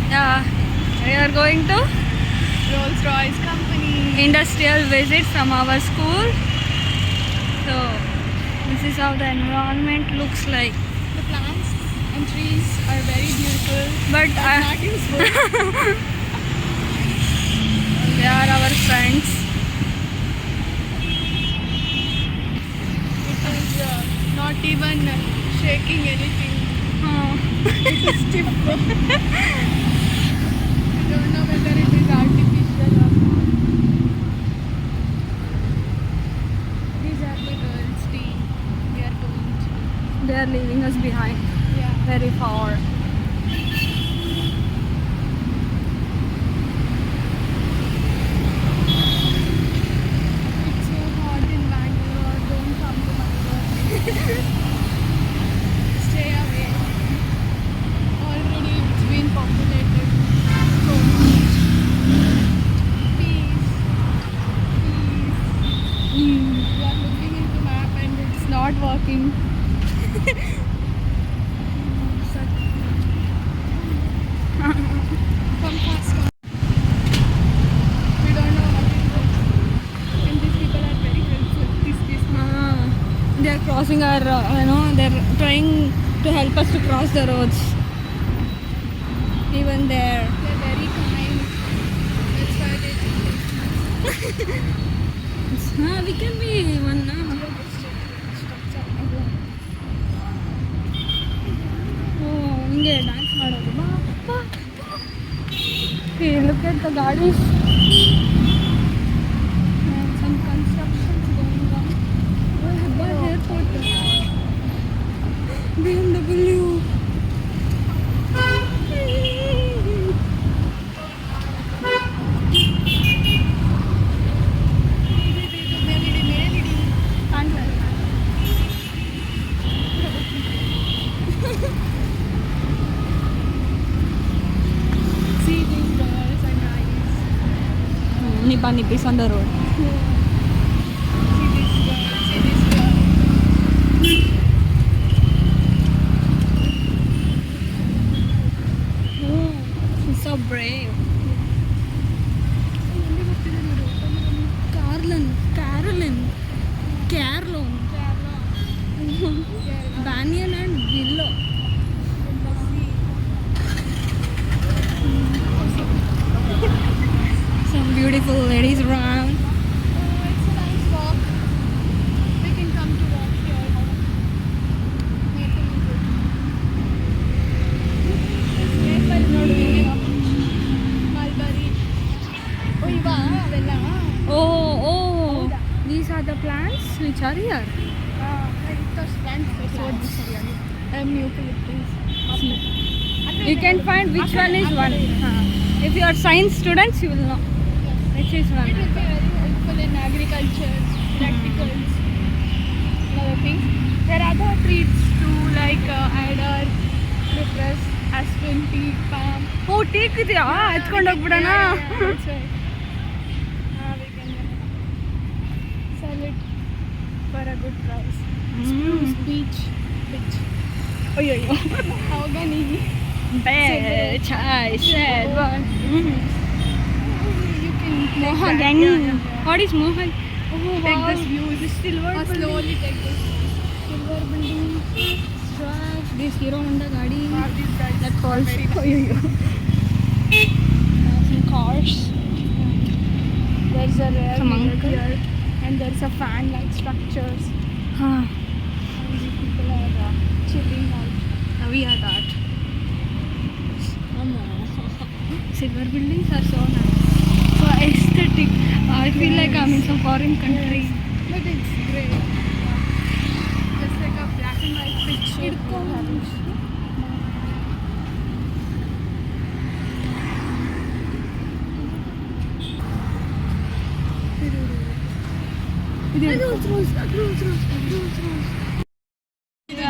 Yeah, we are going to Rolls-Royce company. industrial visit from our school. So this is how the environment looks like. The plants and trees are very beautiful, But not useful. they are our friends. It is not even shaking anything. Oh. It is stiff. I don't know whether it is artificial or not. These are the girls' team. We are going to. They are leaving us behind Yeah. very far. It's so hot in Bangalore. Don't come to Bangalore. Stay away. Already it's been populated so much. Peace. Peace. We are looking into map and it's not working. Come fast. We don't know how it works. And these people are very helpful. These people. They are crossing our, they're trying to help us to cross the roads. Even there. They're very kind. That's why they think We can be one now. ಹಿಂಗೆ dance ಮಾಡೋದು ಬಾ ಬಾ. Okay, look at the ಗಾಡೀಸ್. some constructions going on. Hebbal airport. BMW. See these girls are nice. Nipa nipis on the road. See this girl. See this girl. She's so brave. Carolyn. Banyan and Willow. Some beautiful ladies around. Oh, it's a nice walk. We can come to walk here. Maple is good. This maple ನೋಡುವಿಗೆ mulberry. ಓ ಇವಾ ಅವೆಲ್ಲ Oh, these are the plants which are here. You can find which one is one. If you are science students, you will know which is It one. will be very helpful in agriculture, practicals, and other things. There are other trees too, like alder, cypress, aspen, teak, palm. Oh, take it. ಎತ್ಕೊಂಡು ಹೋಗ್ಬಿಡೋಣ. That's right. We can sell it for a good price. Spruce beach. ಅಯ್ಯೋ Mahogany. Bitch, I said one. You can take Mahogany. that. Yeah. What is mahogany? Oh, Take wow. this view. This silver building. Slowly take this. Silver building. Swag. This Hero Honda गाड़ी. Wow, these guys That are calls. very nice. अಯ್ಯೋ. Some cars. There's a rare Some mirror uncle. here, and there's a fan-like structures. Huh. And these people are chilling out. We are that. Silver buildings are so nice. So aesthetic. I feel like I'm in some foreign country. But it's great. Just like a black and white picture.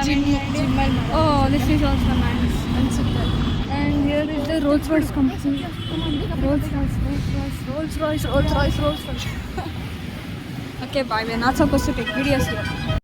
Oh, this is also nice. And here is the Rolls-Royce company. Rolls-Royce. Okay, bye. We're not supposed to take videos here.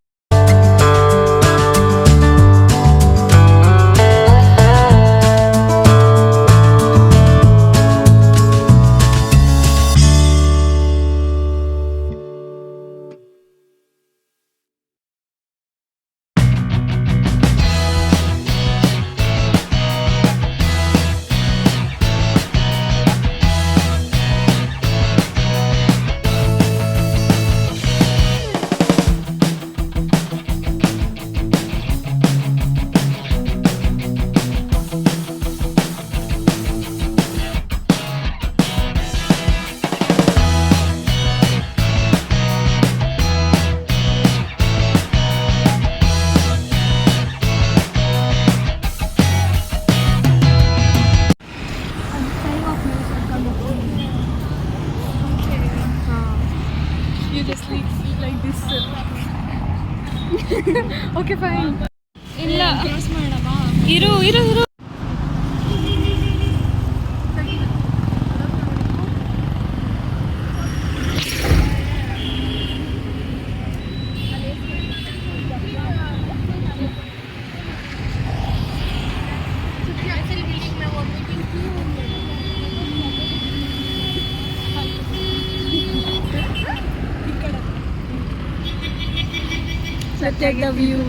Cross ಮಾಡೋಣ. ಇರು ಇರು ಇರು. Look at the view.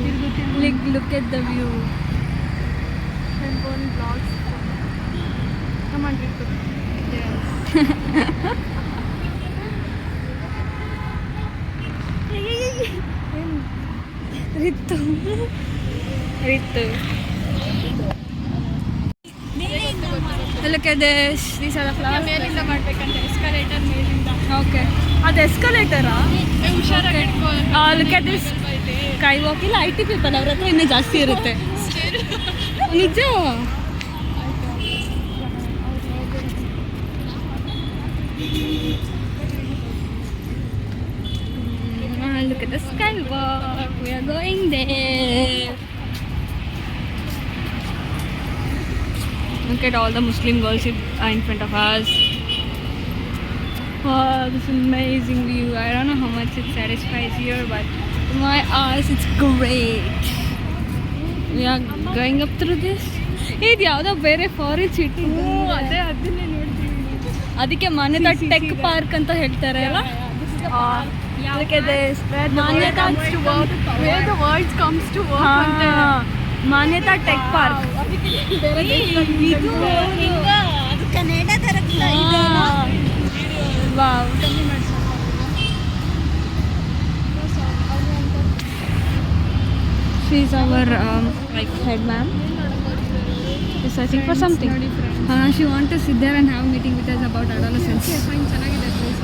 Look at the view. Come on, Ritu. Ritu. Ritu. Look at this. These are the flowers. ಮೇಲಿಂದ ಮಾಡ್ಬೇಕಂತ escalator ಮೇಲಿಂದ. Okay. ಅದು ಎಸ್ಕಲೇಟರಾ? ಹುಷಾರಾಗಿ ಇಟ್ಕೋ. Look at this. ಕೈ ವಾಕ್ ಇಲ್ಲ IT ಪೀಪಲ್ ಅವ್ರ ಹತ್ರ ಇನ್ನೂ ಜಾಸ್ತಿ ಇರುತ್ತೆ. ನಿಜ. Look at the skywalk. We are going there. Look at all the Muslim girls in front of us. Wow, this amazing view. I don't know how much it satisfies here, but to my eyes, it's great. We are going up through this. ಇದು ಯಾವುದೋ ಬೇರೆ foreign city. ಅದನ್ನೇ ನೋಡ್ತೀವಿ. ಅದಕ್ಕೆ ಮಾನ್ಯತಾ tech park ಅಂತ ಹೇಳ್ತಾರೆ ಅಲ್ಲ. Look at this. Manyata Where the world comes to work ಅಂತ. ಮಾನ್ಯತಾ ಟೆಕ್ ಪಾರ್ಕ್. ಇದು ಅದು Kannada wow. She is our like head ma'am. She's searching for something. She wants to sit there and have a meeting with us about adolescence. ಚೆನ್ನಾಗಿದೆ place.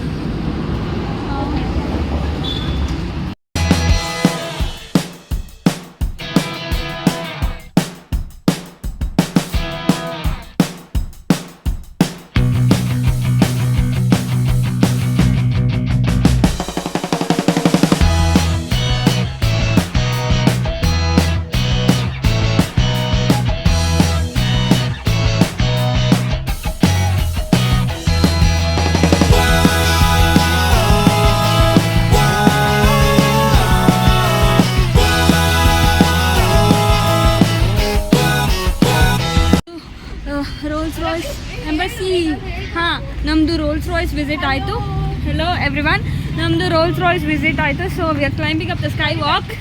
Rolls Royce embassy. ಹಾಂ, ನಮ್ಮದು Rolls Royce visit ಆಯಿತು. Hello everyone, ನಮ್ಮದು Rolls Royce visit ಆಯಿತು. So we are climbing up the sky walk.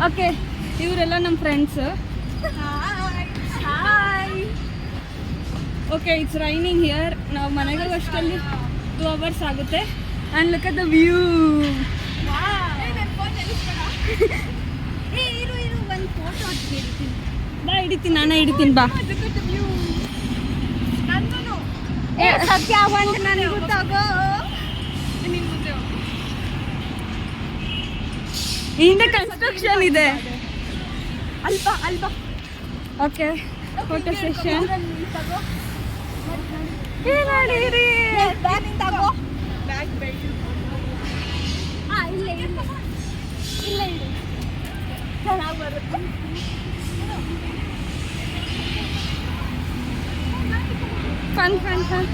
Okay, ಇವರೆಲ್ಲ ನಮ್ಮ friends. Okay, it's raining here. ನಾವು ಮನೆಗೆ ಹೋಗೋಷ್ಟರಲ್ಲಿ 2 hours ಆಗುತ್ತೆ. And look at the view. ಬಾ ಹಿಡಿತೀನಿ, ನಾನೇ ಹಿಡಿತೀನಿ ಬಾ. ಸತ್ಯ ಒಂದು ನನಗೆ ಗೊತ್ತಾಗೋ. ಹಿಂದೆ ಕನ್ಸ್ಟ್ರಕ್ಷನ್ ಇದೆ. ಅಲ್ಪ ಓಕೆ, ಫೋಟೋ ಸೆಷನ್. ಏನಾಡಿರಿ fun.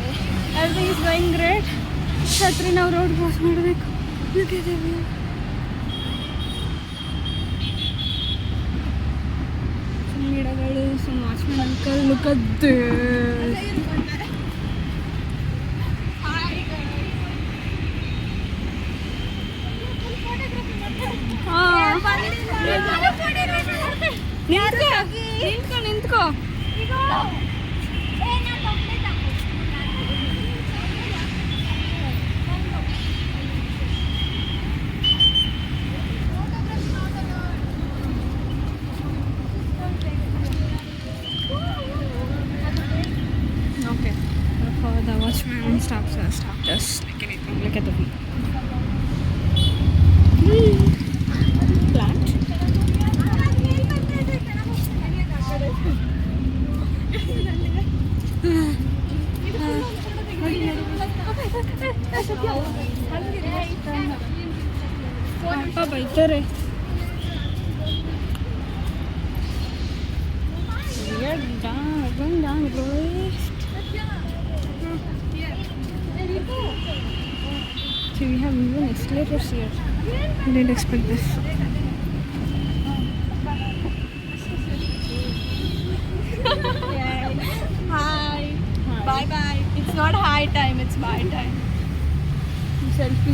Everything is going great. ಛತ್ರಿ ನಾವು ರೋಡ್ ಕ್ರಾಸ್ ಮಾಡಬೇಕು. ಗಿಡಗಳು, some watchman uncle, look at this. ನಿಂತ್ಕೋ. Okay, for the watchman stopped us. Like anything. Look at the view. Plant. ಬೈತಾರೆ. escalators here. I didn't expect this. Hi. Bye bye. It's not hi time, it's bye time. Selfie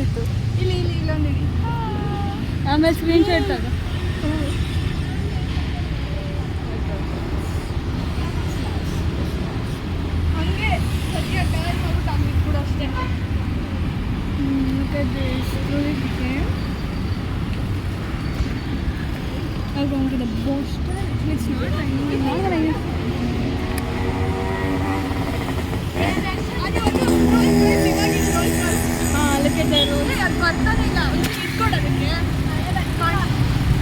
ಇತ್ತು. ಇಲ್ಲಿ ಇಲ್ಲೊಂದು ಇಡಿ. ಆಮೇಲೆ screen shot ತಗೋ. ಹಂಗೆ ಸದ್ಯ turn ಮಾಡ್ಬಿಟ್ಟು ಹಂಗೆ ಕೂಡ ಅಷ್ಟೇ. Look at this. Really became. I'm going to the Boston. It's not raining. Look at the road. ಅದು ಬರ್ತಾನೆ ಇಲ್ಲ. ಇಟ್ಕೊಡು ಅದಕ್ಕೆ.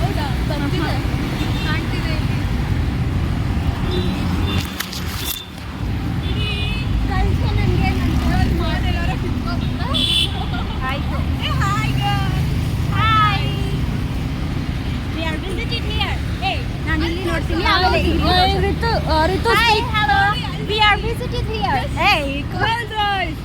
ಹೌದಾ? ಬರ್ತಿದೆ. ಕಾಣ್ತಿದೆ ಇಲ್ಲಿ. ಕಳ್ಸು ನನಗೆ ನನ್ನ ಫೋನ್ ಮಾಡೆಲ್ಲಾರ ಕಿತ್ಕೊಂಡ್ಬಿಟ್ಟ. ಆಯ್ತು. Hi girl. Hi. We are visited here. Hey, ನಾನು ಇಲ್ಲಿ ನೋಡ್ತೀನಿ ಆಮೇಲೆ ಇಲ್ಲಿ. Ritu Hi, hello. We are visited here. Hey, cool guys.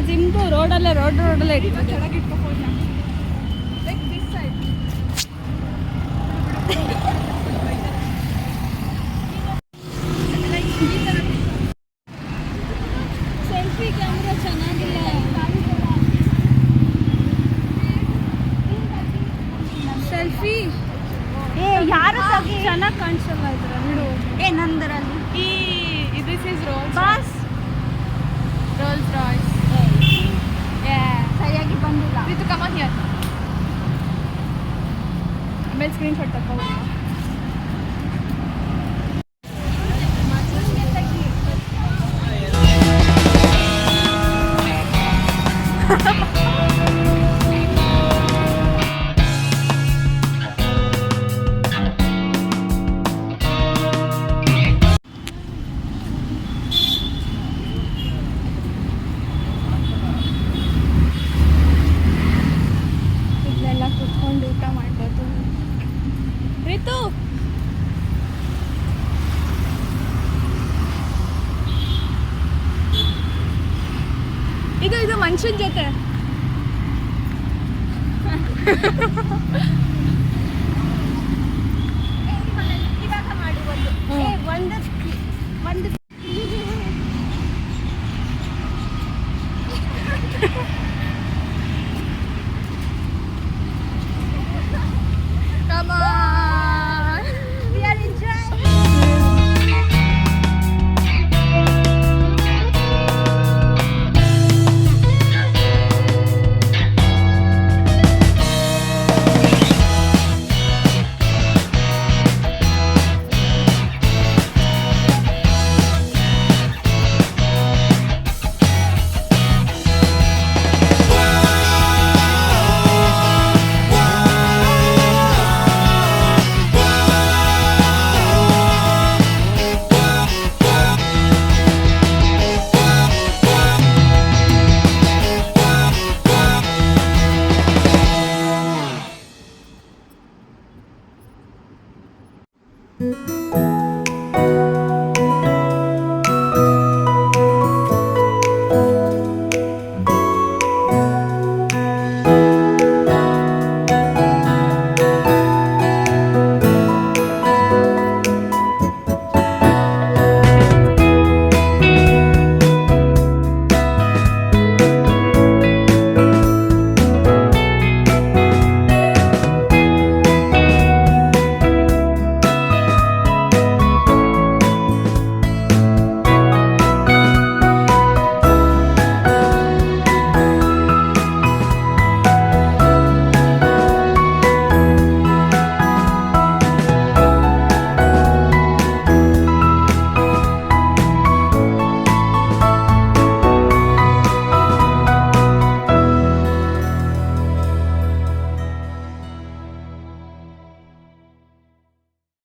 ಜಿಮ್ದು ರೋಡಲ್ಲೇ ಇಟ್ಟಿದ್ದಾರೆ. ಕೆಳಗೆ ಇಟ್ಕೊಂಡು like this side. Selfie camera ಚೆನ್ನಾಗಿಲ್ಲ. ಸೆಲ್ಫಿ ಯಾರು ತೆಗಿ ಚೆನ್ನಾಗಿ ಕಾಣಿಸಲ್ಲ ಇದ್ರಲ್ಲಿ. ನಂದರಲ್ಲಿ ಈ this is Rolls boss Rolls Royce. ಸರಿಯಾಗಿ ಬಂದಿಲ್ಲ. ಇದು ಕಮನ್ ಹಿಯರ್. ಆಮೇಲೆ ಸ್ಕ್ರೀನ್ ಶಾಟ್ ತಗೊಳ್ಳಿ. ಇಲ್ಲೆಲ್ಲ ಕುತ್ಕೊಂಡು ಊಟ ಮಾಡ್ಬೋದು. ರಿತು ಇದು ಮನುಷ್ಯನ ಜೊತೆ